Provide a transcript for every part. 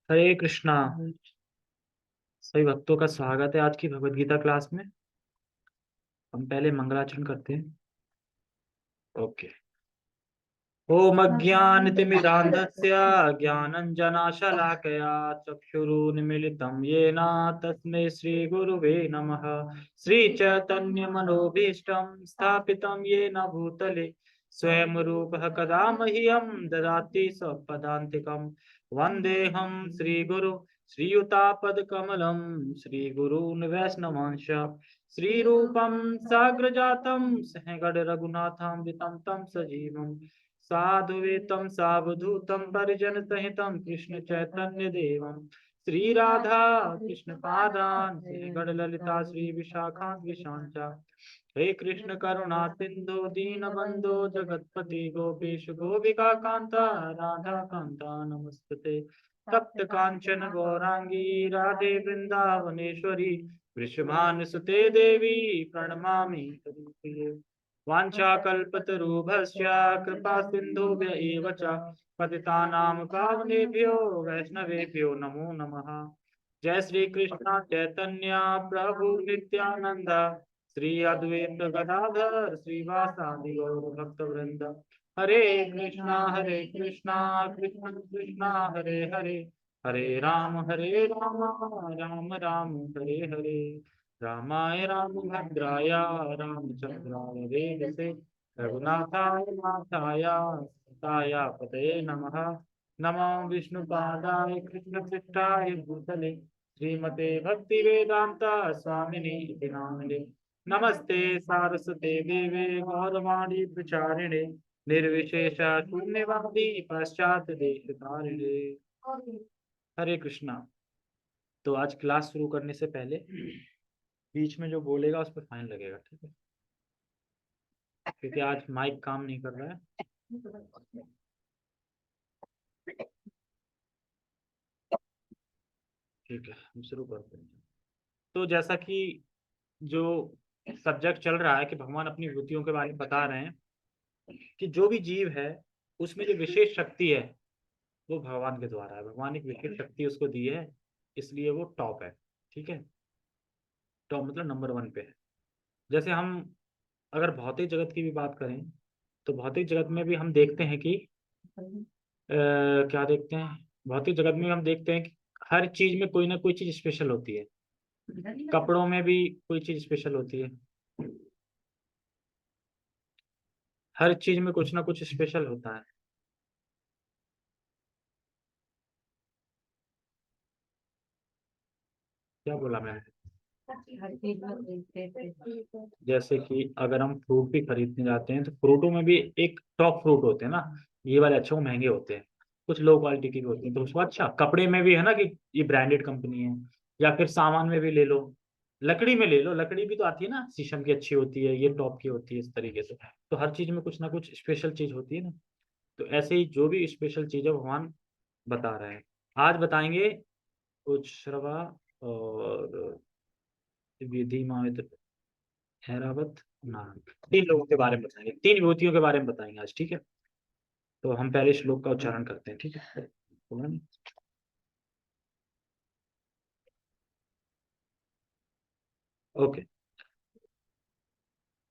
हरे कृष्णा। सभी भक्तों का स्वागत है आज की भगवत गीता क्लास में। हम पहले मंगलाचरण करते हैं। ओके। ओम अज्ञानतिमिरान्धस्य ज्ञानञ्जनशलाकया चक्षुरुन्मीलितं येन तस्मै श्रीगुरुवे नमः। श्रीचैतन्यमनोभीष्टं स्थापितं येन भूतले स्वयं रूपः कदा मह्यं ददाति स्वपदान्तिकं। वन्देऽहं श्रीगुरु श्रीयुतापदकमलं श्रीगुरून् वैष्णवांश श्रीरूपं साग्रजातं सहगण रघुनाथामृतं तं सजीवम् साधुवेतं सावधूतं परिजन सहितं कृष्ण चैतन्य देवं श्री राधा कृष्ण पादान श्री गण ललिता श्री विशाखां विशांचा। हे कृष्ण करुणा सिंधु दीन बंधु जगतपति गोपेश गोपिका कांता राधा कांता नमस्ते। तप्त कांचन गौरांगी राधे वृंदावनेश्वरी वृषभानुसुते देवी प्रणमामि हरिप्रिये। वाञ्छाकल्पतरुभ्यश्च कृपा सिन्धुभ्य एव च पतितानां पावनेभ्यो वैष्णवेभ्यो नमो नमः। जय श्री कृष्ण चैतन्य प्रभु नित्यानंद श्री अद्वैत गदाधर श्रीवासादि गौर भक्त वृंद। हरे कृष्णा कृष्ण कृष्णा हरे हरे हरे राम राम राम हरे हरे। रामाय रामभद्राय रामचंद्राय वेदसे रघुनाथाय नाथाय सीताय पतये नमः। नमो विष्णुपादाय कृष्णपृष्ठाय भूतले श्रीमते भक्ति वेदांता स्वामिने इति नामिने। नमस्ते सारस्वते देवे गौरवाणी प्रचारिणे निर्विशेष शून्यवादी पश्चात देश तारिणे। हरे कृष्णा। तो आज क्लास शुरू करने से पहले बीच में जो बोलेगा उस पर फाइन लगेगा, ठीक है? क्योंकि आज माइक काम नहीं कर रहा है। ठीक है, हम शुरू करते हैं। तो जैसा कि जो सब्जेक्ट चल रहा है कि भगवान अपनी विभूतियों के बारे में बता रहे हैं कि जो भी जीव है उसमें जो विशेष शक्ति है वो भगवान के द्वारा है। भगवान ने एक विशेष शक्ति उसको दी है, इसलिए वो टॉप है। ठीक है, टॉप मतलब नंबर वन पे है। जैसे हम अगर भौतिक जगत की भी बात करें तो भौतिक जगत में भी हम देखते हैं कि क्या देखते हैं, भौतिक जगत में हम देखते हैं कि हर चीज में कोई ना कोई चीज स्पेशल होती है। कपड़ों में भी कोई चीज स्पेशल होती है। हर चीज में कुछ ना कुछ स्पेशल होता है। क्या बोला मैंने? जैसे कि अगर हम फ्रूट भी खरीदने जाते हैं तो फ्रूटों में भी एक टॉप फ्रूट होते हैं ना, ये वाले अच्छे वो महंगे होते हैं, कुछ लो क्वालिटी के भी होते हैं। तो उसको अच्छा कपड़े में भी है ना कि ये ब्रांडेड कंपनी है, या फिर सामान में भी ले लो, लकड़ी में ले लो, लकड़ी भी तो आती है ना, शीशम की अच्छी होती है, ये टॉप की होती है, इस तरीके से। तो हर चीज में कुछ ना कुछ स्पेशल चीज होती है ना। तो ऐसे ही जो भी स्पेशल चीज है भगवान बता रहे हैं। आज बताएंगे कुछ श्रवा और विधि हैरावत नारद, तीन लोगों के बारे में बताएंगे, तीन विभूतियों के बारे में बताएंगे आज। ठीक है, तो हम पहले श्लोक का उच्चारण करते हैं। ठीक है, बोला नहीं? ओके।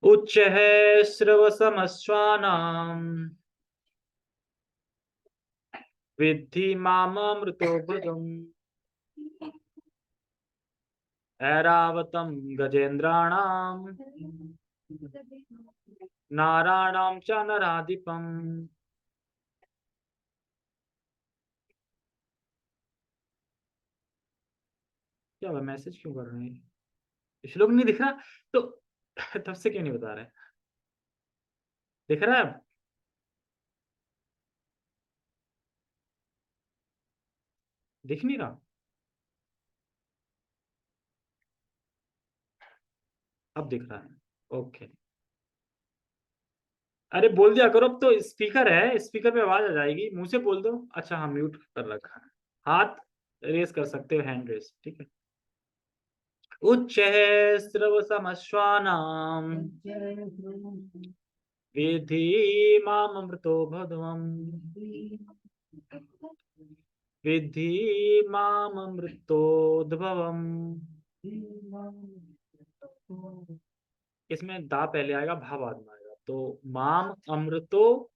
उच्च है श्रवसमस्वानाम विद्धि मामृतो भुजम् ऐरावतम गजेंद्राणाम नाराणाम च नराधिपम। क्या हुआ, मैसेज क्यों कर रहे हैं? श्लोक नहीं दिख रहा तो तब से क्यों नहीं बता रहे? दिख रहा है अब? दिख नहीं रहा? अब दिख रहा है। ओके। अरे बोल दिया करो, अब तो स्पीकर है, स्पीकर पे आवाज आ जाएगी, मुंह से बोल दो। अच्छा हाँ, म्यूट कर रखा है। हाथ रेस कर सकते हो, हैंड रेस, ठीक है। उच्च स्रव समश्वानाम विधि मामृतो भद्वम विद्धि माम अमृतोद्भवम। इसमें दा पहले आएगा, भा बाद में आएगा, तो माम अमृतो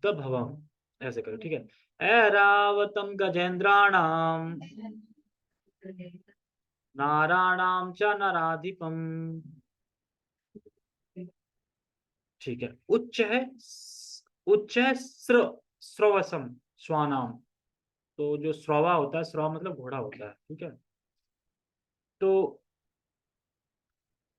द भवम, ऐसे करो, ठीक है। ऐरावतम गजेंद्राणाम नाराणाम च नराधिपम। ठीक है। उच्च है स्रवसम श्वानाम। तो जो स्रवा होता है, स्रवा मतलब घोड़ा होता है, ठीक है। तो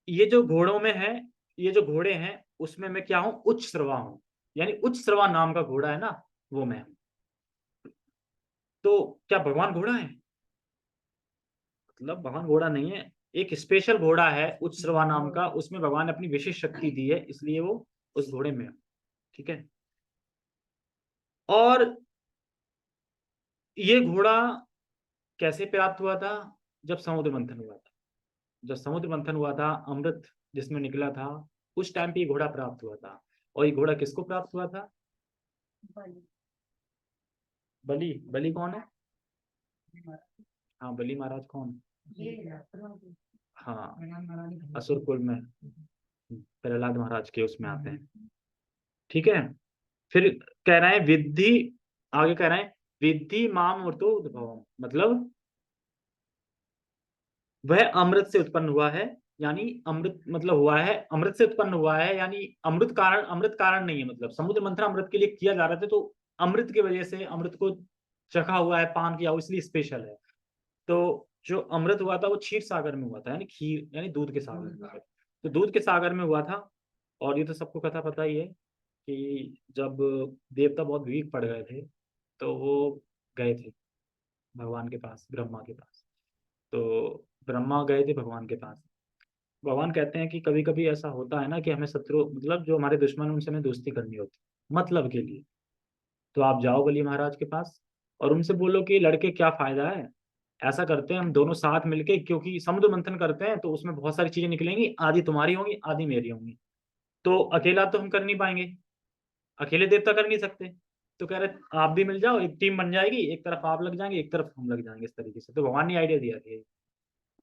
ये जो घोड़ों में है, ये जो घोड़े हैं उसमें मैं क्या हूं, उच्च श्रवा हूं। यानी उच्च श्रवा नाम का घोड़ा है ना, वो मैं हूं। तो क्या भगवान घोड़ा है? मतलब भगवान घोड़ा नहीं है, एक स्पेशल घोड़ा है उच्च श्रवा नाम का, उसमें भगवान ने अपनी विशेष शक्ति दी है, इसलिए वो उस घोड़े में है, ठीक है। और ये घोड़ा कैसे प्राप्त हुआ था? जब समुद्र मंथन हुआ था। जब समुद्र मंथन हुआ था, अमृत जिसमें निकला था, उस टाइम पे ये घोड़ा प्राप्त हुआ था। और ये घोड़ा किसको प्राप्त हुआ था? बलि। बलि कौन है? हाँ, बलि महाराज कौन? हाँ, असुर कुल में प्रहलाद महाराज के उसमें आते हैं, ठीक है। फिर कह रहे हैं विद्धि, आगे कह रहे हैं विद्धि माम अमृतो उद्भवम, मतलब वह अमृत से उत्पन्न हुआ है। यानी अमृत मतलब हुआ है, अमृत से उत्पन्न हुआ है, यानी अमृत कारण नहीं है। मतलब समुद्र मंथन अमृत के लिए किया जा रहा था, तो अमृत की वजह से अमृत को चखा हुआ है, पान किया हुआ, इसलिए स्पेशल है। तो जो अमृत हुआ था वो क्षीर सागर में हुआ था, यानी खीर यानी दूध के सागर में। तो दूध के सागर में हुआ था। और ये तो सबको कथा पता ही है कि जब देवता बहुत वीक पड़ गए थे, तो वो गए थे भगवान के पास, ब्रह्मा के पास। तो ब्रह्मा गए थे भगवान के पास। भगवान कहते हैं कि कभी कभी ऐसा होता है ना कि हमें शत्रु, मतलब जो हमारे दुश्मन हैं, उनसे हमें दोस्ती करनी होती है मतलब के लिए। तो आप जाओ बलि महाराज के पास और उनसे बोलो कि लड़के क्या फायदा है, ऐसा करते हैं हम दोनों साथ मिलके, क्योंकि समुद्र मंथन करते हैं तो उसमें बहुत सारी चीजें निकलेंगी, आधी तुम्हारी होंगी आधी मेरी होंगी। तो अकेला तो हम कर नहीं पाएंगे, अकेले देवता कर नहीं सकते। तो कह रहे आप भी मिल जाओ, एक टीम बन जाएगी, एक तरफ आप लग जाएंगे, एक तरफ हम लग जाएंगे, इस तरीके से। तो भगवान ने आइडिया दिया था।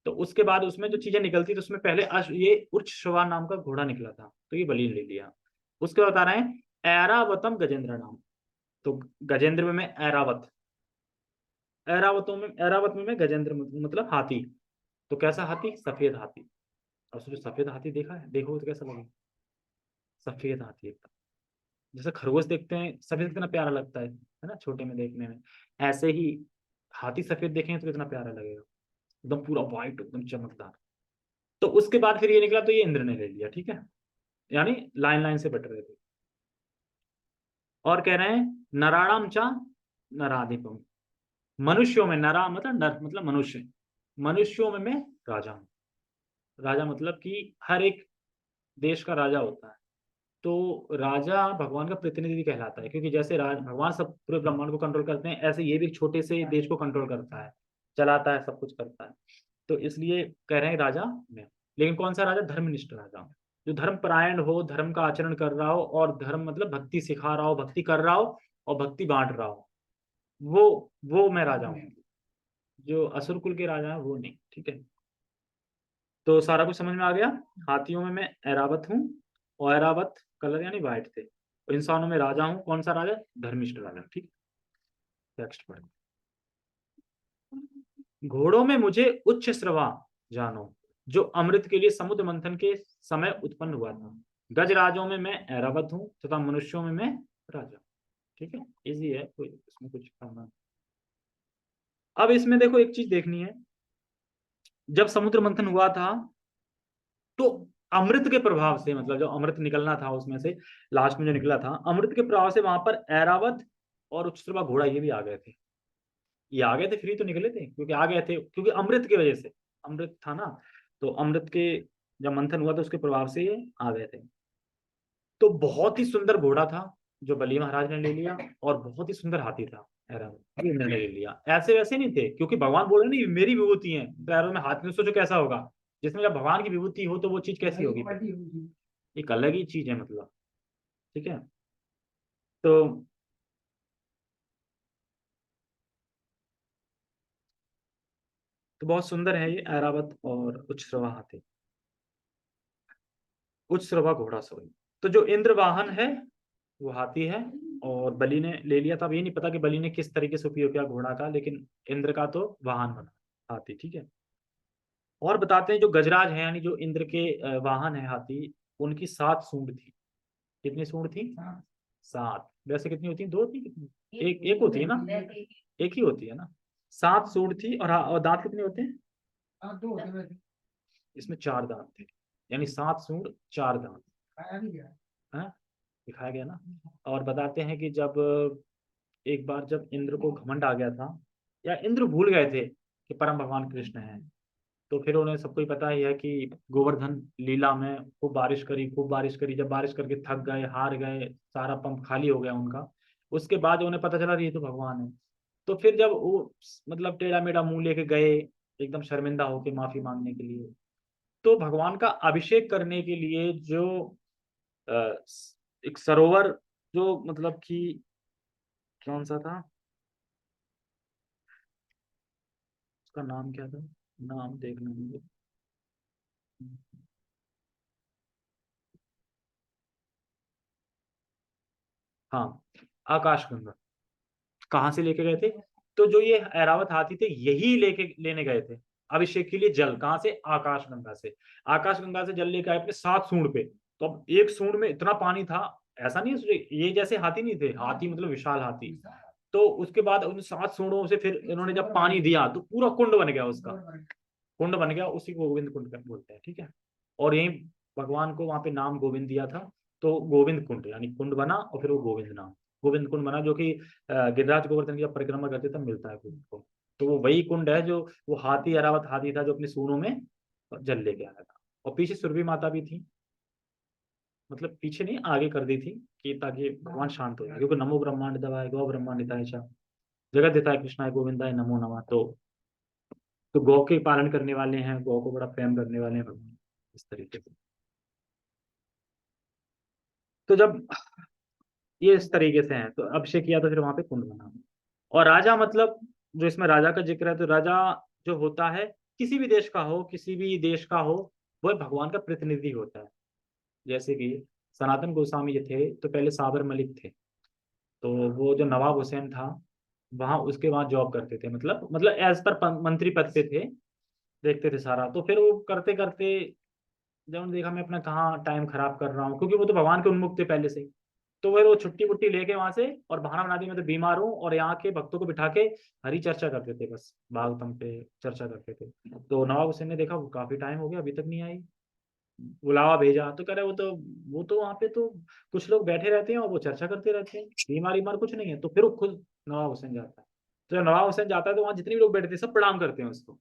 तो उसके बाद उसमें जो चीजें निकलती, तो उसमें पहले ये उच्च श्रवा नाम का घोड़ा निकला था, तो ये बलि ले लिया। उसके बाद बता रहे हैं ऐरावतम गजेंद्र नाम। तो गजेंद्र में मैं ऐरावत, ऐरावत में मैं गजेंद्र मतलब हाथी। तो कैसा हाथी? सफेद हाथी। और उसने जो सफेद हाथी देखा है, देखो तो कैसा लगे? सफेद हाथी एकदम, जैसे खरगोश देखते हैं सफेद कितना प्यारा लगता है ना, छोटे में देखने में। ऐसे ही हाथी सफेद देखेंगे तो कितना प्यारा लगेगा, एकदम पूरा व्हाइट, एकदम चमकदार। तो उसके बाद फिर ये निकला, तो ये इंद्र ने ले लिया, ठीक है। यानी लाइन लाइन से बट रहे थे। और कह रहे हैं नराणाम चा नराधिपम। मनुष्यों में, नरा मतलब नर मतलब मनुष्य, मनुष्यों में मैं राजा हूं। राजा मतलब कि हर एक देश का राजा होता है। तो राजा भगवान का प्रतिनिधि कहलाता है, क्योंकि जैसे भगवान सब पूरे ब्रह्मांड को कंट्रोल करते हैं, ऐसे ये भी एक छोटे से देश को कंट्रोल करता है, चलाता है, सब कुछ करता है। तो इसलिए कह रहे हैं राजा मैं। लेकिन कौन सा राजा? धर्मनिष्ठ राजा, जो धर्म परायण हो, धर्म का आचरण कर रहा हो, और धर्म मतलब भक्ति सिखा रहा हो, भक्ति कर रहा हो, और भक्ति बांट रहा हो, वो मैं राजा हूँ। जो असुर कुल के राजा है वो नहीं, ठीक है। तो सारा कुछ समझ में आ गया। हाथियों में मैं ऐरावत हूँ, और ऐरावत कलर यानी व्हाइट थे। और इंसानों में राजा हूँ, कौन सा राजा? धर्मिष्ठ राजा, ठीक। नेक्स्ट पढ़। घोड़ों में मुझे उच्च श्रवा जानो, जो अमृत के लिए समुद्र मंथन के समय उत्पन्न हुआ था। गजराजों में मैं ऐरावत हूँ, तथा मनुष्यों में मैं राजा। ठीक है, इजी है, कोई इसमें कुछ करना। अब इसमें देखो एक चीज देखनी है। जब समुद्र मंथन हुआ था, तो अमृत के प्रभाव से, मतलब जो अमृत निकलना था उसमें से, लास्ट में जो निकला था, अमृत के प्रभाव से वहां पर ऐरावत और उच्चश्रवा घोड़ा ये भी आ गए थे। ये आ गए थे, फ्री तो निकले थे, क्योंकि आ गए थे, क्योंकि अमृत की वजह से, अमृत था ना। तो अमृत के जब मंथन हुआ तो उसके प्रभाव से ये आ गए थे। तो बहुत ही सुंदर घोड़ा था जो बलि महाराज ने ले लिया, और बहुत ही सुंदर हाथी था ऐरावत, ये इन्होंने ले लिया। ऐसे वैसे नहीं थे, क्योंकि भगवान बोल रहे नहीं मेरी विभूति है, तो ऐरावत में हाथी, सोचो कैसा होगा। जिसमें जब भगवान की विभूति हो तो वो चीज कैसी होगी? एक अलग ही चीज है, मतलब, ठीक है। तो तो बहुत सुंदर है ये ऐरावत और उच्छ्रवा हाथी, उच्छ्रवा घोड़ा सॉरी। तो जो इंद्र वाहन है वो हाथी है, और बलि ने ले लिया था। अब ये नहीं पता कि बलि ने किस तरीके से उपयोग किया घोड़ा का, लेकिन इंद्र का तो वाहन बना हाथी, ठीक है। और बताते हैं जो गजराज है यानी जो इंद्र के वाहन है हाथी, उनकी 7 सूंड थी। कितनी सूंड थी? 7। वैसे कितनी होती है? 2 थी? कितनी? एक एक होती है ना, एक ही होती है ना। 7 सूंड थी, और दांत कितने होते हैं? इसमें 4 दांत थे, यानी 7 सूंड 4 दांत। हाँ, दिखाया गया ना। और बताते हैं कि जब एक बार जब इंद्र को घमंड आ गया था, या इंद्र भूल गए थे कि परम भगवान कृष्ण हैं, तो फिर उन्हें सबको ही पता ही है कि गोवर्धन लीला में खूब बारिश करी, खूब बारिश करी। जब बारिश करके थक गए, हार गए, सारा पंप खाली हो गया उनका, उसके बाद उन्हें पता चला ये तो भगवान है। तो फिर जब वो मतलब टेढ़ा मेढ़ा मुंह लेके गए, एकदम शर्मिंदा होके माफी मांगने के लिए, तो भगवान का अभिषेक करने के लिए जो अ, एक सरोवर, जो मतलब कि कौन सा था, उसका नाम क्या था, नाम देखना मुझे। हाँ, आकाशगंगा। कहाँ से लेके गए थे? तो जो ये ऐरावत हाथी थे यही लेके लेने गए थे अभिषेक के लिए जल। कहाँ से? आकाशगंगा से। आकाशगंगा से जल लेके आए अपने 7 सूंड पे। तो अब एक सूंड में इतना पानी था, ऐसा नहीं है ये जैसे हाथी नहीं थे, हाथी मतलब विशाल हाथी। तो उसके बाद उन 7 सूंडों से फिर इन्होंने जब पानी दिया तो पूरा कुंड बन गया उसका, कुंड बन गया, उसी को गोविंद कुंड बोलते हैं, ठीक है। और यही भगवान को वहां पे नाम गोविंद दिया था, तो गोविंद कुंड यानी कुंड बना, और फिर वो गोविंद नाम गोविंद कुंड बना, जो कि गिरिराज गोवर्धन की जब परिक्रमा करते तब मिलता है गोविंद को। तो वो वही कुंड है जो वो हाथी, अरावत हाथी था जो अपने सूंडों में जल लेके आया था। और पीछे सुरभि माता भी थी, मतलब पीछे नहीं आगे कर दी थी, कि ताकि भगवान शांत हो जाए, क्योंकि नमो ब्रह्मांड दवाय गौ ब्रह्मांड हिताय च जगत हिताय कृष्णाय गोविंदाय नमो नमः। तो गौ के पालन करने वाले हैं, गौ को बड़ा प्रेम करने वाले हैं भगवान, इस तरीके से। तो जब ये इस तरीके से हैं, तो अभिषेक किया तो फिर वहां पे कुंड बना। और राजा मतलब, जो इसमें राजा का जिक्र है, तो राजा जो होता है किसी भी देश का हो, किसी भी देश का हो, वो भगवान का प्रतिनिधि होता है। जैसे कि सनातन गोस्वामी जी थे तो पहले साबर मलिक थे, तो वो जो नवाब हुसैन था वहां उसके वहां जॉब करते थे, मतलब एज पर मंत्री पद पे थे, देखते थे सारा। तो फिर वो करते करते जब उन्होंने देखा मैं अपना कहाँ टाइम खराब कर रहा हूँ, क्योंकि वो तो भगवान के उन्मुख थे पहले से ही, तो फिर वो छुट्टी वुट्टी लेके वहां से, और बहाना बना दी मैं तो बीमार हूँ, और यहाँ के भक्तों को बिठा के हरी चर्चा करते थे, बस भागवतम पे चर्चा करते थे। तो नवाब हुसैन ने देखा वो काफी टाइम हो गया अभी तक नहीं आई, बुलावा भेजा, तो कह रहे वो तो वहां पे तो कुछ लोग बैठे रहते हैं और वो चर्चा करते रहते हैं, बीमार बीमार कुछ नहीं है। तो फिर वो खुद नवाब हुसैन जाता है। तो जब नवाब हुसैन जाता है तो वहां जितने भी लोग बैठे थे सब प्रणाम करते हैं उसको।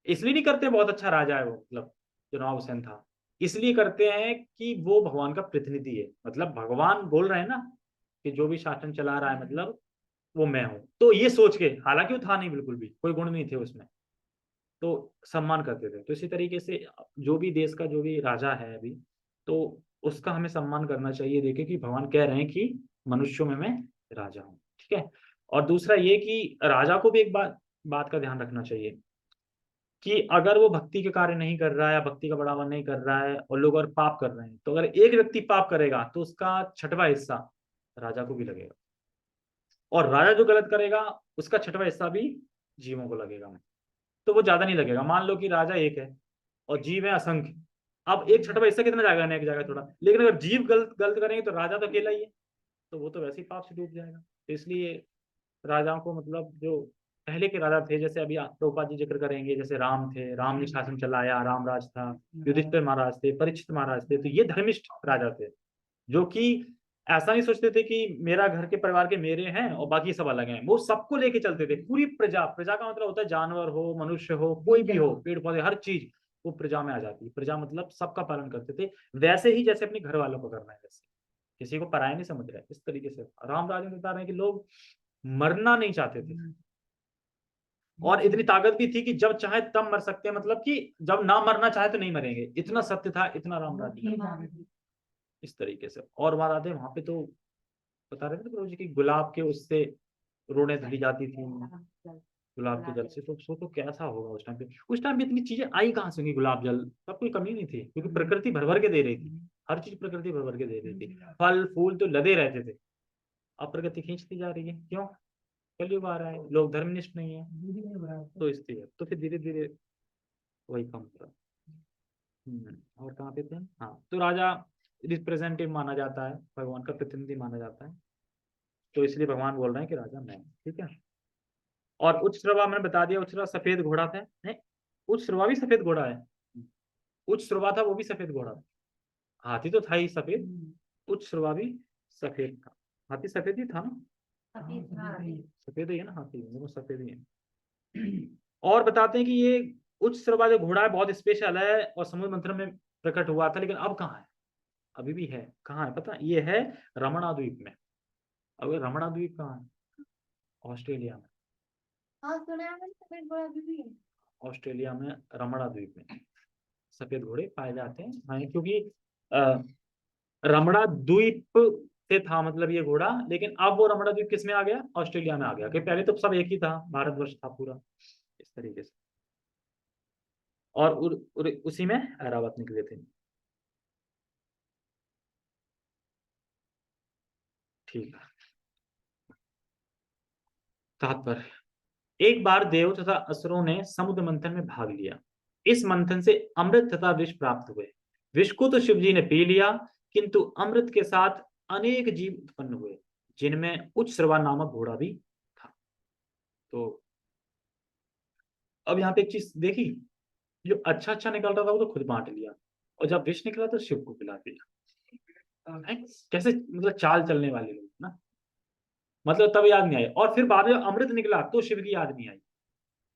इसलिए नहीं करते बहुत अच्छा राजा है वो, मतलब जो नवाब हुसैन था, इसलिए करते हैं कि वो भगवान का प्रतिनिधि है, मतलब भगवान बोल रहे हैं ना कि जो भी शासन चला रहा है मतलब वो मैं हूं, तो ये सोच के, हालांकि वो था नहीं, बिल्कुल भी कोई गुण नहीं थे उसमें, तो सम्मान करते थे। तो इसी तरीके से जो भी देश का जो भी राजा है अभी, तो उसका हमें सम्मान करना चाहिए, देखे कि भगवान कह रहे हैं कि मनुष्यों में मैं राजा हूँ, ठीक है। और दूसरा ये कि राजा को भी एक बात बात का ध्यान रखना चाहिए, कि अगर वो भक्ति के कार्य नहीं कर रहा है या भक्ति का बढ़ावा नहीं कर रहा है, और लोग अगर पाप कर रहे हैं, तो अगर एक व्यक्ति पाप करेगा तो उसका 6वां हिस्सा राजा को भी लगेगा, और राजा जो गलत करेगा उसका 6वां हिस्सा भी जीवों को लगेगा। तो वो ज्यादा नहीं लगेगा, मान लो कि राजा एक है और जीव है असंख्य, अब एक 6वां हिस्सा कितना जाएगा, नहीं जाएगा थोड़ा, लेकिन अगर जीव गलत गलत करेंगे तो राजा तो अकेला ही है, तो वो तो वैसे ही पाप से डूब जाएगा। तो इसलिए राजाओं को, मतलब जो पहले के राजा थे, जैसे अभी प्रभुपाद जी जिक्र करेंगे, जैसे राम थे, राम ने शासन चलाया, राम राज था, युधिष्ठिर महाराज थे, परीक्षित महाराज थे, तो ये धर्मिष्ठ राजा थे, जो कि ऐसा नहीं सोचते थे कि मेरा घर के परिवार के मेरे हैं और बाकी सब अलग हैं, वो सबको लेके चलते थे, पूरी प्रजा, प्रजा का मतलब होता है जानवर हो, मनुष्य हो, कोई भी हो, पेड़ पौधे, हर चीज वो प्रजा में आ जाती है। प्रजा मतलब सबका पालन करते थे, वैसे ही जैसे अपने घर वालों को करना है, वैसे किसी को पराया नहीं समझ रहा है, इस तरीके से राम राज में बता रहे हैं कि लोग मरना नहीं चाहते थे, और इतनी ताकत भी थी कि जब चाहे तब मर सकते हैं, मतलब कि जब ना मरना चाहे तो नहीं मरेंगे, इतना सत्य था, इतना राम राज्य, इस तरीके से। और बात आते हैं वहां पे, तो बता रहे थे प्रभु जी की गुलाब के उससे रोने धली जाती थी, गुलाब के जल से, तो सोचो कैसा होगा उस टाइम पे। उस टाइम पे इतनी चीजें आई कहाँ से होंगी, गुलाब जल, सब कोई कमी नहीं थी, क्योंकि प्रकृति भर भर के दे रही थी। हर चीज प्रकृति भर भर के दे रही थी, फल फूल तो लदे रहते थे। अब प्रकृति खींचती जा रही है, क्यों? कलयुग आ रहा है, लोग धर्मनिष्ठ नहीं है, तो इसलिए तो फिर धीरे धीरे वही कम हो रहा है। और कहाँ पे थे? हाँ, तो राजा रिप्रेजेंटेटिव माना जाता है, भगवान का प्रतिनिधि माना जाता है, तो इसलिए भगवान बोल रहे हैं कि राजा मैं, ठीक है। और उच्च श्रवा मैंने बता दिया, उच्च श्रवा सफेद घोड़ा था, नहीं, उच्च श्रवा भी सफेद घोड़ा है। उच्च श्रवा था, वो भी सफेद घोड़ा था। हाथी तो था ही सफेद, उच्च श्रवा भी सफेद था। हाथी सफेद ही था ना? सफेद ही है ना हाथी, वो सफेद ही है। और बताते हैं कि ये उच्च श्रवा जो घोड़ा है बहुत स्पेशल है, और समुद्र मंथन में प्रकट हुआ था, लेकिन अब कहाँ है? अभी भी है, कहाँ है पता? ये है रमणा द्वीप में। अब ये रमणा द्वीप कहाँ है? ऑस्ट्रेलिया में। हाँ सुना है मैंने, सफेद घोड़ा अभी भी है। ऑस्ट्रेलिया में रमणा द्वीप में सफेद घोड़े पाए जाते हैं, हाँ, क्योंकि अ, रमणा द्वीप से था मतलब ये घोड़ा, लेकिन अब वो रमणा द्वीप किस में आ गया? ऑस्ट्रेलिया में आ गया, क्योंकि पहले तो सब एक ही था, भारतवर्ष था पूरा, इस तरीके से। और उसी में ऐरावत निकले थे। ठीक है। तात्पर्य, एक बार देव तथा असुरों ने समुद्र मंथन में भाग लिया। इस मंथन से अमृत तथा विष प्राप्त हुए। विष को तो शिव जी ने पी लिया, किंतु अमृत के साथ अनेक जीव उत्पन्न हुए, जिनमें उच्च श्रवा नामक घोड़ा भी था। तो अब यहाँ पे एक चीज देखी, जो अच्छा अच्छा निकल रहा था वो तो खुद बांट लिया, और जब विष निकला तो शिव को पिला दिया। कैसे मतलब चाल चलने वाले लोग ना, मतलब तब याद नहीं आई, और फिर बाद में अमृत निकला तो शिव की याद नहीं आई,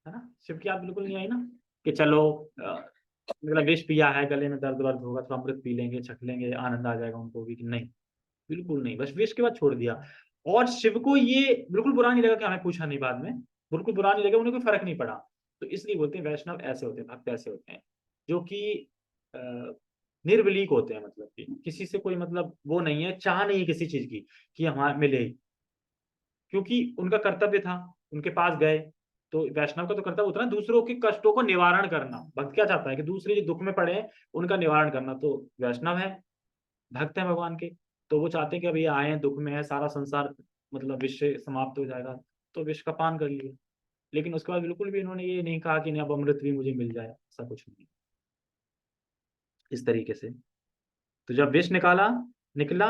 है ना? शिव की याद बिल्कुल नहीं आई ना, कि चलो मतलब विष पिया है, गले में दर्द वर्द होगा तो अमृत पी लेंगे, चख लेंगे, आनंद आ जाएगा उनको भी, कि नहीं, बिल्कुल नहीं, बस विष के बाद छोड़ दिया। और शिव को ये बिल्कुल बुरा नहीं लगा कि हमें पूछा नहीं बाद में, बिल्कुल बुरा नहीं लगा, उन्हें कोई फर्क नहीं पड़ा। तो इसलिए बोलते हैं वैष्णव ऐसे होते हैं, भक्त ऐसे होते हैं, जो कि निर्विलीक होते हैं, मतलब कि किसी से कोई मतलब वो नहीं है, चाह नहीं है किसी चीज की कि हमारे मिले, क्योंकि उनका कर्तव्य था, उनके पास गए। तो वैष्णव का तो कर्तव्य होता है ना दूसरों के कष्टों को निवारण करना। भक्त क्या चाहता है? कि दूसरे जो दुख में पड़े हैं उनका निवारण करना। तो वैष्णव है, भक्त है भगवान के, तो वो चाहते हैं कि अभी आए हैं, दुख में है, सारा संसार मतलब विश्व समाप्त हो जाएगा, तो विश्व का पान कर लिए। लेकिन उसके बाद बिल्कुल भी इन्होंने ये नहीं कहा कि नहीं अब अमृत भी मुझे मिल जाए, ऐसा कुछ नहीं, इस तरीके से। तो जब विष निकला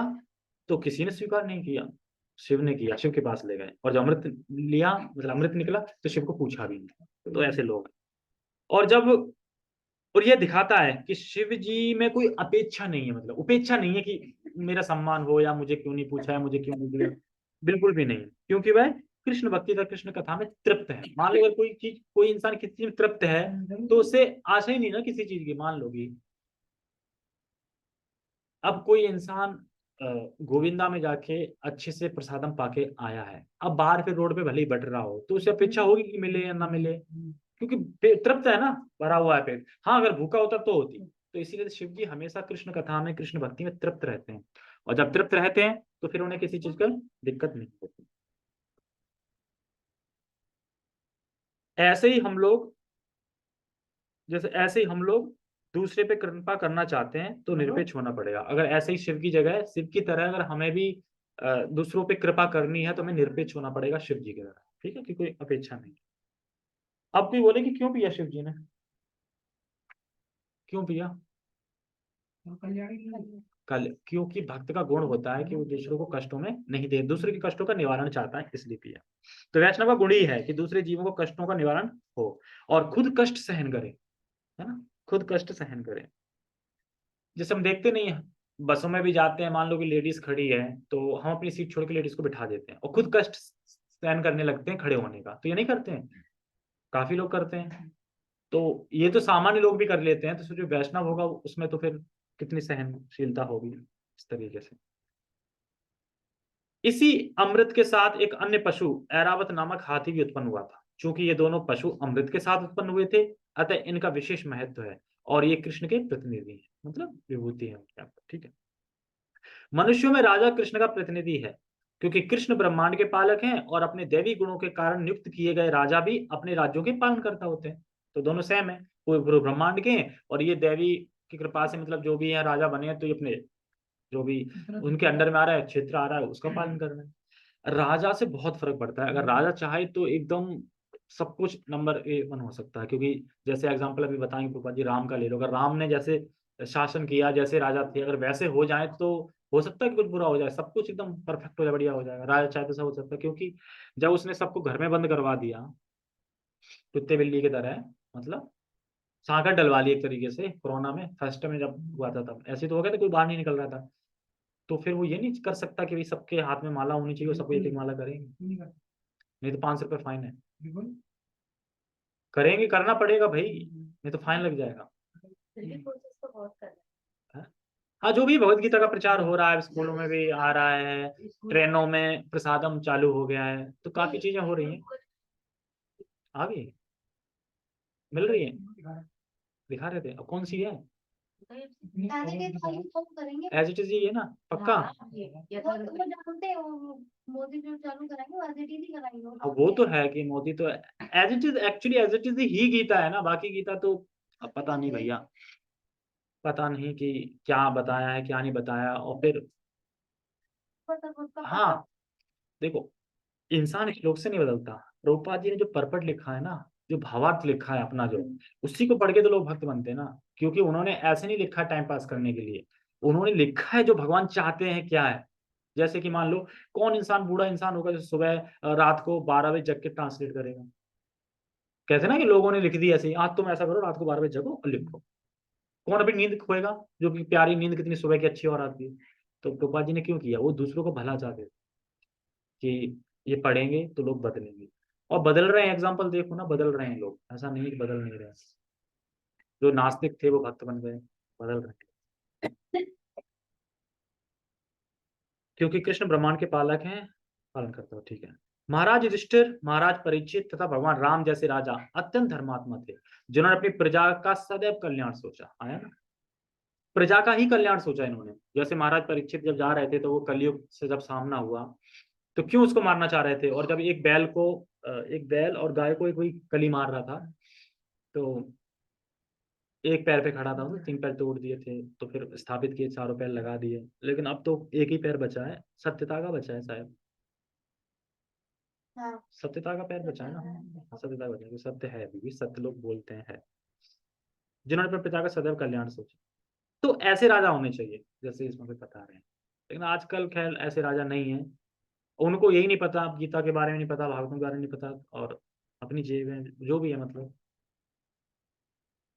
तो किसी ने स्वीकार नहीं किया, शिव ने किया, शिव के पास ले गए। और जब अमृत लिया मतलब अमृत निकला तो शिव को पूछा भी नहीं। तो ऐसे लोग, और जब, और यह दिखाता है कि शिव जी में कोई अपेक्षा नहीं है, मतलब उपेक्षा नहीं है कि मेरा सम्मान हो, या मुझे क्यों नहीं पूछा है, मुझे क्यों नहीं दिया, बिल्कुल भी नहीं, क्योंकि वह कृष्ण भक्ति का कृष्ण कथा में तृप्त है। मान लो अगर कोई चीज, कोई इंसान किसी चीज में तृप्त है तो उसे आशा ही नहीं ना किसी चीज की। मान लो कि अब कोई इंसान गोविंदा में जाके अच्छे से प्रसादम पाके आया है, अब बाहर फिर रोड पे भले ही बट रहा हो तो उसे अपेक्षा होगी कि मिले या ना मिले, क्योंकि तृप्त है ना, भरा हुआ है पेट। हाँ अगर भूखा होता तो होती। तो इसीलिए शिव जी हमेशा कृष्ण कथा में, कृष्ण भक्ति में तृप्त रहते हैं, और जब तृप्त रहते हैं तो फिर उन्हें किसी चीज का दिक्कत नहीं होती। ऐसे ही हम लोग, जैसे ऐसे ही हम लोग दूसरे पे कृपा करना चाहते हैं तो निरपेक्ष होना पड़ेगा। अगर ऐसे ही शिव की जगह, शिव की तरह अगर हमें भी दूसरों पे कृपा करनी है तो हमें निरपेक्ष होना पड़ेगा शिव जी की तरह, ठीक है, कि कोई अपेक्षा नहीं। अब कोई बोले कि क्यों पिया शिव जी ने, क्यों पिया? कल, क्योंकि भक्त का गुण होता है कि वो दूसरों को कष्टों में नहीं दे, दूसरे के कष्टों का निवारण चाहता है, इसलिए पिया। तो वैष्णव का गुण ही है कि दूसरे जीवों को कष्टों का निवारण हो, और खुद कष्ट सहन करे, है ना, खुद कष्ट सहन करे। जैसे हम देखते नहीं है, बसों में भी जाते हैं, मान लो कि लेडीज खड़ी है तो हम अपनी सीट छोड़ के लेडीज को बिठा देते हैं, और खुद कष्ट सहन करने लगते हैं खड़े होने का। तो ये नहीं करते हैं, काफी लोग करते हैं। तो ये तो सामान्य लोग भी कर लेते हैं, तो जो वैष्णव होगा उसमें तो फिर कितनी सहनशीलता होगी, इस तरीके से। इसी अमृत के साथ एक अन्य पशु ऐरावत नामक हाथी भी उत्पन्न हुआ था। चूंकि ये दोनों पशु अमृत के साथ उत्पन्न हुए थे, अतः इनका विशेष महत्व है, और ये कृष्ण के प्रतिनिधि हैं, मतलब विभूति है उनके यहाँ पर, ठीक है। मनुष्यों में राजा कृष्ण का प्रतिनिधि है, क्योंकि कृष्ण ब्रह्मांड के पालक हैं और अपने दैवी गुणों के कारण नियुक्त किए गए राजा भी अपने राज्यों के पालन करता होते हैं। तो दोनों सेम है, कोई ब्रह्मांड के हैं और ये दैवी की कृपा से मतलब जो भी है राजा बने हैं, तो ये अपने जो भी उनके अंडर में आ रहा है, क्षेत्र आ रहा है, उसका पालन कर रहे हैं। राजा से बहुत फर्क पड़ता है। अगर राजा चाहे तो एकदम सब कुछ नंबर 1 हो सकता है, क्योंकि जैसे एग्जांपल अभी बताएंगे प्रभुपाद जी, राम का ले लो। अगर राम ने जैसे शासन किया, जैसे राजा थे, अगर वैसे हो जाए तो हो सकता है कि कुछ बुरा हो जाए, सब कुछ एकदम परफेक्ट हो जाए, बढ़िया हो जाएगा। राजा चाहे तो सब हो सकता है, क्योंकि जब उसने सबको घर में बंद करवा दिया कुत्ते बिल्ली की तरह, मतलब सांकट डलवा ली एक तरीके से, कोरोना में फर्स्ट में जब हुआ था तब ऐसे तो हो गया था, कोई बाहर नहीं निकल रहा था। तो फिर वो ये नहीं कर सकता कि भाई सबके हाथ में माला होनी चाहिए और सबको एक एक माला करेंगे, नहीं तो 500 रुपये फाइन है। करेंगे, करना पड़ेगा भाई, नहीं तो फाइन लग जाएगा। कोशिश तो बहुत कर हाँ, हाँ, जो भी भगवत गीता का प्रचार हो रहा है, स्कूलों में भी आ रहा है, ट्रेनों में प्रसादम चालू हो गया है, तो काफी चीजें हो रही हैं। आ गई, मिल रही है, दिखा रहे थे। अब कौन सी है? आगे के खाली फोन करेंगे। एज इट इज ही है ना, पक्का? वो जानते हैं, वो मोदी जो चालू कराएंगे वो एसडीडी कराएंगे अब वो तो है कि मोदी तो as it is, actually as it is ही गीता है ना, बाकी गीता तो अब पता नहीं भैया, पता नहीं कि क्या बताया है क्या नहीं बताया। और फिर हाँ, देखो, इंसान श्लोक से नहीं बदलता। प्रभुपाद जी ने जो परपट लिखा है ना, जो भावार्थ लिखा है अपना, जो उसी को पढ़ के तो लोग भक्त बनते हैं ना, क्योंकि उन्होंने ऐसे नहीं लिखा टाइम पास करने के लिए, उन्होंने लिखा है जो भगवान चाहते हैं क्या है। जैसे कि मान लो, कौन इंसान बूढ़ा इंसान होगा जो सुबह रात को 12 बजे जग के ट्रांसलेट करेगा? कहते हैं ना कि लोगों ने लिख दी ऐसे ही, आज तुम ऐसा करो, रात को 12 बजे जगो और लिखो। कौन अपनी नींद खोएगा? जो कि प्यारी नींद कितनी सुबह की अच्छी और आती है। तो प्रभुपाद जी ने क्यों किया? वो दूसरों को भला चाहते थे कि ये पढ़ेंगे तो लोग बदलेंगे। और बदल रहे हैं, एग्जाम्पल देखो ना, बदल रहे हैं लोग, ऐसा नहीं है कि बदल नहीं रहे। जो नास्तिक थे वो भक्त बन गए, बदल रहे हैं, क्योंकि कृष्ण ब्रह्मांड के पालक हैं, पालन करता हो, ठीक है। महाराज युधिष्ठिर, महाराज परीक्षित तथा भगवान राम जैसे राजा अत्यंत धर्मात्मा थे, जिन्होंने अपनी प्रजा का सदैव कल्याण सोचा। आया ना, प्रजा का ही कल्याण सोचा इन्होंने। जैसे महाराज परीक्षित जब जा रहे थे, तो वो कलयुग से जब सामना हुआ, तो क्यों उसको मारना चाह रहे थे? और जब एक बैल और गाय को कोई कली मार रहा था, तो एक पैर पे खड़ा था, उसने 3 पैर तोड़ दिए थे, तो फिर स्थापित किए, चारों पैर लगा दिए। लेकिन अब तो एक ही पैर बचा है, सत्यता का बचा है शायद, हाँ सत्यता का पैर बचा है ना। हाँ, सत्यता का बचा है, सत्य है, अभी भी सत्य लोग बोलते हैं है। जिन्होंने अपने पिता का सदैव कल्याण सोचा, तो ऐसे राजा होने चाहिए जैसे इसमें भी बता रहे हैं। लेकिन आजकल खैर ऐसे राजा नहीं है, उनको यही नहीं पता, गीता के बारे में नहीं पता, भागवतों के बारे में नहीं पता, और अपनी जेब में जो भी है, मतलब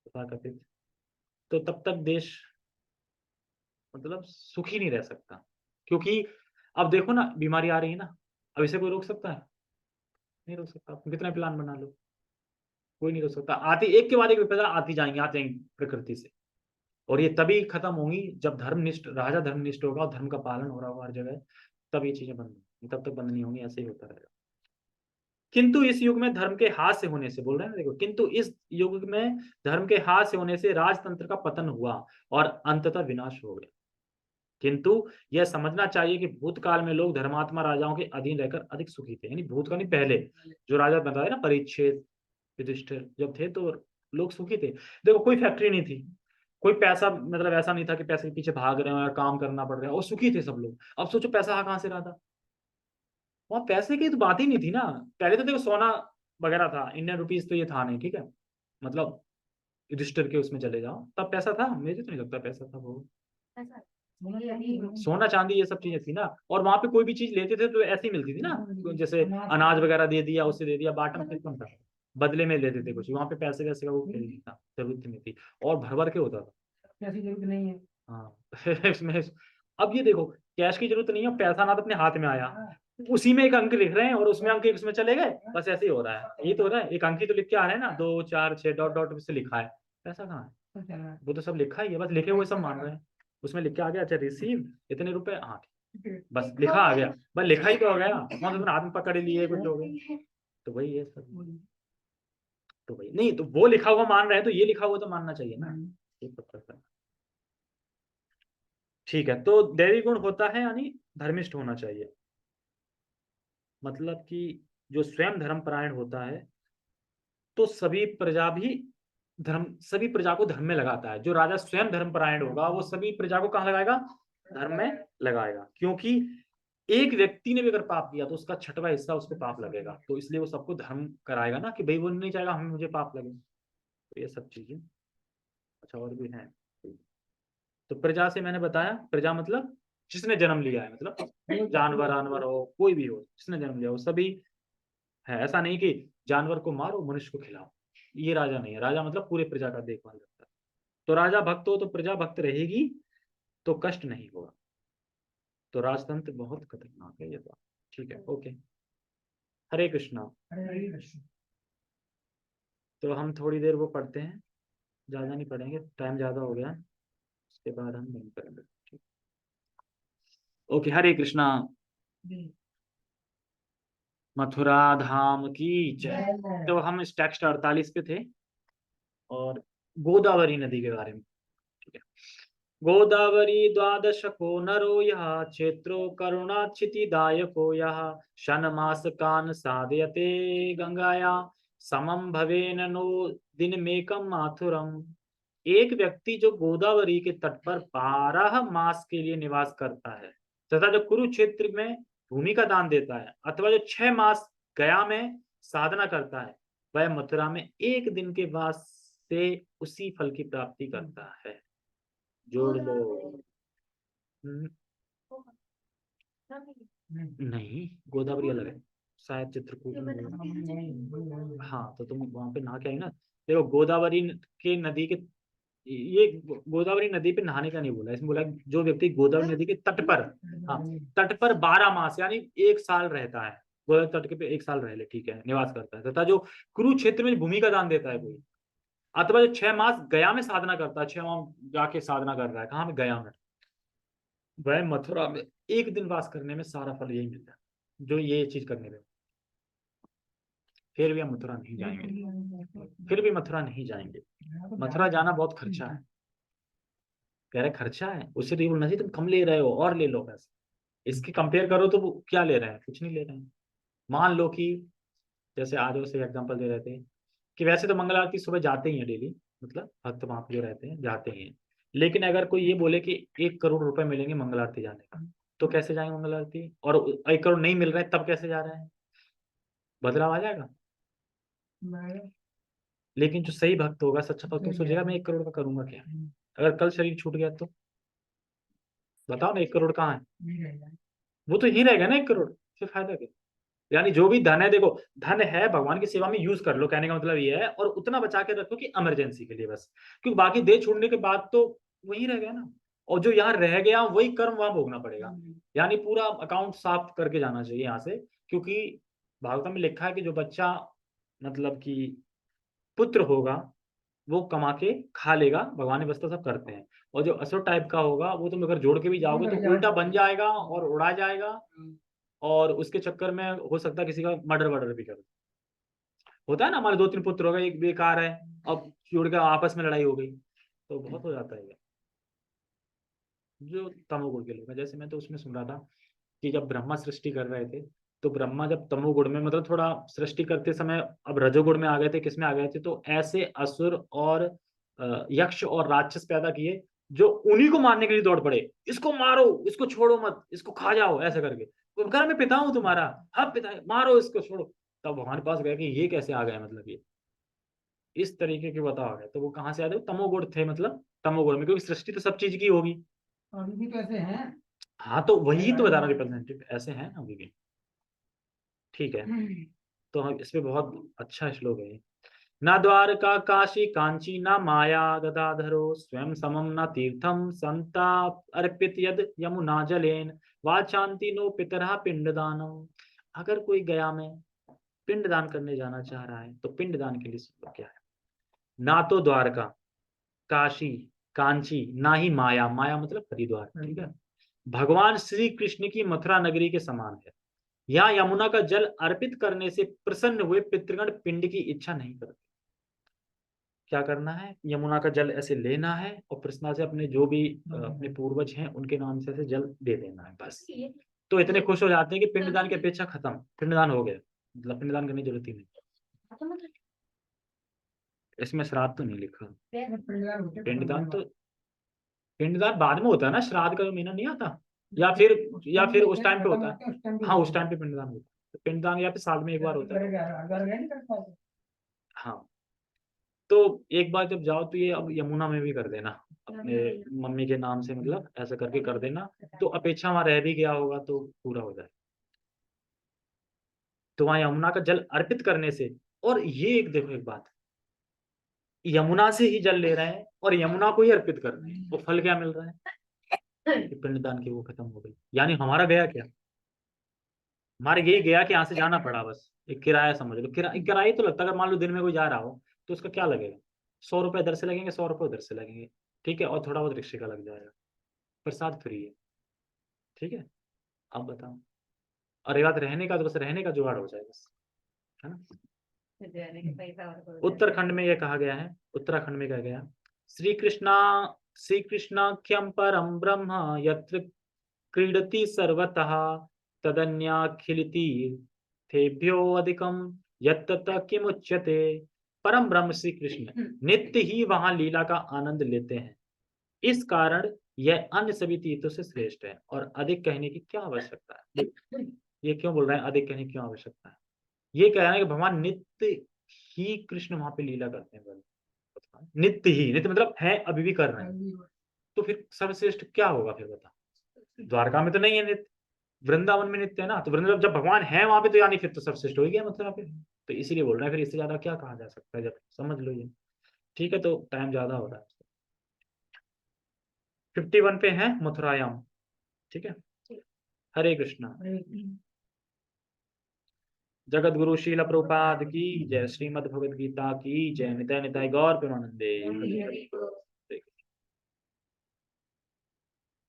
तथाकथित, तो तब तक देश मतलब सुखी नहीं रह सकता। क्योंकि अब देखो ना, बीमारी आ रही है ना, अब इसे कोई रोक सकता है? नहीं रोक सकता। आप कितना प्लान बना लो, कोई नहीं रोक सकता। आती एक के बाद एक विपदा आती जाएंगी प्रकृति से। और ये तभी खत्म होंगी जब धर्मनिष्ठ राजा धर्मनिष्ठ होगा और धर्म का पालन हो रहा होगा हर जगह, तब ये चीजें बंद होंगी, तब तक बंद नहीं होंगी, ऐसे ही होता रहेगा। किंतु इस युग में धर्म के हाथ से होने से, बोल रहे हैं ना, देखो, किंतु इस युग में धर्म के हाथ से होने से राजतंत्र का पतन हुआ और अंततः विनाश हो गया। किंतु यह समझना चाहिए कि भूतकाल में लोग धर्मात्मा राजाओं के अधीन रहकर अधिक सुखी थे। यानी भूतकाल नहीं, पहले जो राजा बताया ना, परीक्षित, युधिष्ठिर जब थे, तो लोग सुखी थे। देखो, कोई फैक्ट्री नहीं थी, कोई पैसा, मतलब ऐसा नहीं था कि पैसे के पीछे भाग रहे हो या काम करना पड़ रहा है, और सुखी थे सब लोग। अब सोचो पैसा कहाँ से रहा था? वहां पैसे की तो बात ही नहीं थी ना। पहले तो देखो सोना वगैरह था, इंडियन रुपीज तो ये था नहीं, ठीक है, मतलब युधिष्ठिर के उसमें चले जाओ, तब पैसा था? मुझे तो नहीं लगता पैसा था वो। ऐसा सोना चांदी ये सब चीजें थी ना, और वहां पे कोई भी चीज लेते थे तो ऐसे ही मिलती थी ना, जैसे अनाज वगैरह दे दिया, उससे दे दिया, बाटम सिस्टम था, बदले में लेते थे कुछ। वहां पे पैसे वैसे का वो खेल नहीं था, जरूरत नहीं थी, और भर भर के होता था। पैसे की जरूरत नहीं है, हाँ। इसमें अब ये देखो, कैश की जरूरत नहीं है, पैसा ना तो अपने हाथ में आया, उसी में एक अंक लिख रहे हैं और उसमें अंक एक उसमें चले गए, बस ऐसे ही हो रहा है। ये तो हो रहा है, एक अंक ही तो लिख के आ रहे हैं ना, 2 4 6 डॉट डॉट से लिखा है, पैसा कहाँ है? वो तो सब लिखा ही है, बस लिखे हुए सब मान रहे हैं। उसमें लिख के आ गया, अच्छा रिसीव इतने रुपए, हाँ बस लिखा आ गया, बस लिखा ही तो हो गया, वहां तो तुमने हाथ में पकड़ लिए कुछ हो गया। तो वही है सब, तो वही नहीं, तो वो लिखा हुआ मान रहे हैं, तो ये लिखा हुआ तो मानना चाहिए ना, ये पता है। ठीक है, तो दैवी गुण होता है यानी धर्मिष्ठ होना चाहिए। मतलब कि जो स्वयं धर्मपरायण होता है तो सभी प्रजा को धर्म में लगाता है। जो राजा स्वयं धर्मपरायण होगा वो सभी प्रजा को कहाँ लगाएगा? धर्म में लगाएगा। क्योंकि एक व्यक्ति ने भी अगर पाप किया तो उसका छठवां हिस्सा उसको पाप लगेगा, तो इसलिए वो सबको धर्म कराएगा ना, कि भाई वो नहीं चाहेगा हमें मुझे पाप लगे। तो ये सब चीजें। अच्छा और भी है। तो प्रजा से मैंने बताया, प्रजा मतलब जिसने जन्म लिया है, मतलब जानवर जानवर हो कोई भी हो जिसने जन्म लिया हो सभी है। ऐसा नहीं कि जानवर को मारो मनुष्य को खिलाओ, ये राजा नहीं है। राजा मतलब पूरे प्रजा का देखभाल करता है। तो राजा भक्त हो तो प्रजा भक्त रहेगी, तो कष्ट नहीं होगा। तो राजतंत्र बहुत खतरनाक है ये बात। ठीक है, ओके। हरे कृष्णा। हरे कृष्ण। तो हम थोड़ी देर वो पढ़ते हैं, ज्यादा नहीं पढ़ेंगे, टाइम ज्यादा हो गया है। उसके बाद हम नहीं करेंगे। ठीक। ओके, हरे कृष्णा। मथुरा धाम की जय। तो हम इस टेक्स्ट 48 पे थे और गोदावरी नदी के बारे में। ठीक है। गोदावरी द्वादशको नरो यः क्षेत्रो करुणाक्षितिदायको यः षण्मासकान् साधयते गंगाया समं भवेन नो दिनमेकं माथुरम। एक व्यक्ति जो गोदावरी के तट पर 12 मास के लिए निवास करता है तथा जो कुरुक्षेत्र में भूमि का दान देता है अथवा जो 6 मास गया में साधना करता है, वह मथुरा में एक दिन के वास से उसी फल की प्राप्ति करता है। जोड़ लो। नहीं, गोदावरी अलग है, शायद चित्रकूट में। हाँ तो तुम वहां पे नहा के आई ना। देखो गोदावरी के नदी के, ये गोदावरी नदी पे नहाने का नहीं बोला इसमें, बोला जो व्यक्ति गोदावरी नदी के तट पर, हाँ तट पर 12 मास यानी 1 साल रहता है, गोदावरी तट के पे 1 साल रह ले, ठीक है, निवास करता है, तथा जो कुरुक्षेत्र में भूमि का दान देता है कोई, अथवा जो 6 मास गया में साधना करता है, 6 मास जाके साधना कर रहा है, कहाँ में? गया में। वह मथुरा में एक दिन वास करने में सारा फल यही मिलता है, जो ये चीज करने में। फिर भी हम मथुरा नहीं जाएंगे, फिर भी मथुरा नहीं जाएंगे। मथुरा जाना बहुत खर्चा है। कह रहे खर्चा है, उससे तो ये बोलना चाहिए तुम कम ले रहे हो और ले लो पैसे। इसके कंपेयर करो तो वो क्या ले रहे हैं? कुछ नहीं ले रहे हैं। मान लो कि जैसे आज से एग्जांपल दे रहे थे कि वैसे तो मंगल आरती सुबह जाते ही हैं डेली, मतलब भक्त वहां पे जो रहते हैं जाते ही हैं, लेकिन अगर कोई ये बोले कि 1 करोड़ रुपए मिलेंगे मंगल आरती जाने का, तो कैसे जाएंगे मंगल आरती? और 1 करोड़ नहीं मिल रहा है तब कैसे जा रहे हैं? बदलाव आ जाएगा। लेकिन जो सही भक्त होगा, सच्चा भक्त, वो सोचेगा मैं 1 करोड़ का करूंगा क्या? अगर कल शरीर छूट गया तो बताओ ना, 1 करोड़ कहाँ है? वो तो यही रहेगा ना 1 करोड़, फिर फायदा क्या? यानी जो भी धन है, देखो धन है भगवान की सेवा में यूज कर लो, कहने का मतलब ये है, और उतना बचा के रखो कि इमरजेंसी के लिए बस, क्योंकि बाकी दे छोड़ने के बाद तो वही रह गया ना, और जो यहाँ रह गया वही कर्म वहां भोगना पड़ेगा। यानी पूरा अकाउंट साफ करके जाना चाहिए यहाँ से, क्योंकि भागवत में लिखा है कि जो बच्चा मतलब कि पुत्र होगा वो कमा के खा लेगा, भगवान ने व्यवस्था सब करते हैं, और जो असुर टाइप का होगा वो तुम अगर जोड़ के भी जाओगे तो उल्टा बन जाएगा और उड़ा जाएगा, और उसके चक्कर में हो सकता है किसी का मर्डर वर्डर भी कर। होता है ना, हमारे 2-3 पुत्र हो गए, एक बेकार है, अब जोड़ के आपस में लड़ाई हो गई, तो बहुत हो जाता है ये। जो तमोगुण के लोग हैं, जैसे मैं तो उसमें सुन रहा था कि जब ब्रह्मा सृष्टि कर रहे थे, तो ब्रह्मा जब तमोगुण में, मतलब थोड़ा सृष्टि करते समय अब रजोगुण में आ गए थे, किसमें आ गए थे, तो ऐसे असुर और यक्ष और राक्षस पैदा किए जो उन्हीं को मारने के लिए दौड़ पड़े। इसको मारो, इसको छोड़ो मत, इसको खा जाओ, ऐसे करके। तो कहा मैं पिता हूं तुम्हारा, हाँ पिता है, मारो इसको, छोड़ो। तब भगवान के पास गए कि ये कैसे आ गए, मतलब ये इस तरीके के बताओ आ गए, तो वो कहाँ से आते? तमोगुण थे, मतलब तमोगुण में, क्योंकि सृष्टि तो सब चीज की होगी। अभी भी कैसे हैं? हाँ तो वही तो बता रहा हूँ, रिप्रेजेंटेटिव ऐसे हैं ना अभी भी। ठीक है, तो हम इसमें बहुत अच्छा श्लोक है। न द्वारका काशी कांची न माया गदाधरो स्वयं समम न तीर्थम संता अर्पित यद यमुना जलेन वाचांति नो पितरहा पिंडदानम। अगर कोई गया में पिंडदान करने जाना चाह रहा है तो पिंडदान के लिए श्लोक क्या है? ना तो द्वारका, काशी, कांची, ना ही माया, माया मतलब हरिद्वार, ठीक है, भगवान श्री कृष्ण की मथुरा नगरी के समान है। यहाँ यमुना का जल अर्पित करने से प्रसन्न हुए पितृगण पिंड की इच्छा नहीं करते। क्या करना है? यमुना का जल ऐसे लेना है और प्रसन्नता से अपने जो भी अपने पूर्वज हैं उनके नाम से ऐसे जल दे देना है, बस। तो इतने खुश हो जाते हैं कि पिंडदान की अपेक्षा खत्म, पिंडदान हो गया, मतलब पिंडदान करने की जरूरत ही नहीं। इसमें श्राद्ध तो नहीं लिखा। पिंडदान तो, पिंडदान बाद में होता है ना, श्राद्ध का जो महीना नहीं आता, या फिर उस टाइम पे होता है। हाँ, उस टाइम पे पिंडदान होता है, तो पिंडदान या फिर साल में एक बार होता है। हाँ, तो एक बार जब जाओ तो ये अब यमुना में भी कर देना, अपने मम्मी के नाम से, मतलब ऐसा करके कर देना, तो अपेक्षा वहां रह भी गया होगा तो पूरा हो जाए। तो वहां यमुना का जल अर्पित करने से, और ये एक देखो एक बात, यमुना से ही जल ले रहे हैं और यमुना को ही अर्पित कर रहे हैं, तो फल क्या मिल रहा है कि पिंडदान की वो खत्म हो गई। यानी हमारा गया क्या, हमारे यही गया कि यहाँ से जाना पड़ा, बस एक किराया समझ लो, किराया तो लगता है। अगर मान लो दिन में कोई जा रहा हो तो उसका क्या लगेगा, 100 रुपये इधर से लगेंगे, 100 रुपये उधर से लगेंगे, ठीक है, और थोड़ा बहुत रिक्शे का लग जाएगा, प्रसाद फ्री है, ठीक है। अब बताओ, और ये बात रहने का, तो बस रहने का जुगाड़ हो जाए बस, है ना। उत्तराखंड में यह कहा गया है, उत्तराखंड में कहा गया, श्री कृष्णाख्यम परम ब्रह्म यत्र क्रीडति सर्वतः तदन्याखिलति तेभ्यो अधिकम यत्तत किमुच्यते। परम ब्रह्म श्री कृष्ण नित्य ही वहां लीला का आनंद लेते हैं, इस कारण यह अन्य सभी तीर्थों से श्रेष्ठ है, और अधिक कहने की क्या आवश्यकता है। ये क्यों बोल रहे हैं अधिक कहने की क्यों आवश्यकता है, ये कह रहे हैं कि भगवान नित्य ही कृष्ण वहां पे लीला करते हैं, नित्य ही, नित्य मतलब है अभी भी कर रहे हैं, तो फिर सर्वश्रेष्ठ क्या होगा फिर बता। द्वारका में तो नहीं है नित्य, वृंदावन में नित्य है ना, तो वृंदावन जब भगवान है वहां पे तो यानी फिर तो सर्वश्रेष्ठ हो ही गया मतलब फिर, तो इसीलिए बोल रहे हैं, फिर इससे ज्यादा क्या कहा जा सकता है, जब समझ लो ये। ठीक है, तो टाइम ज्यादा हो रहा है, 51 पे है मथुरायाम, ठीक है। हरे कृष्णा। जगत गुरु शील प्रभुपाद की जय, श्रीमद् भगवद गीता की जय, निताय निताय गौर प्रेमानंदे।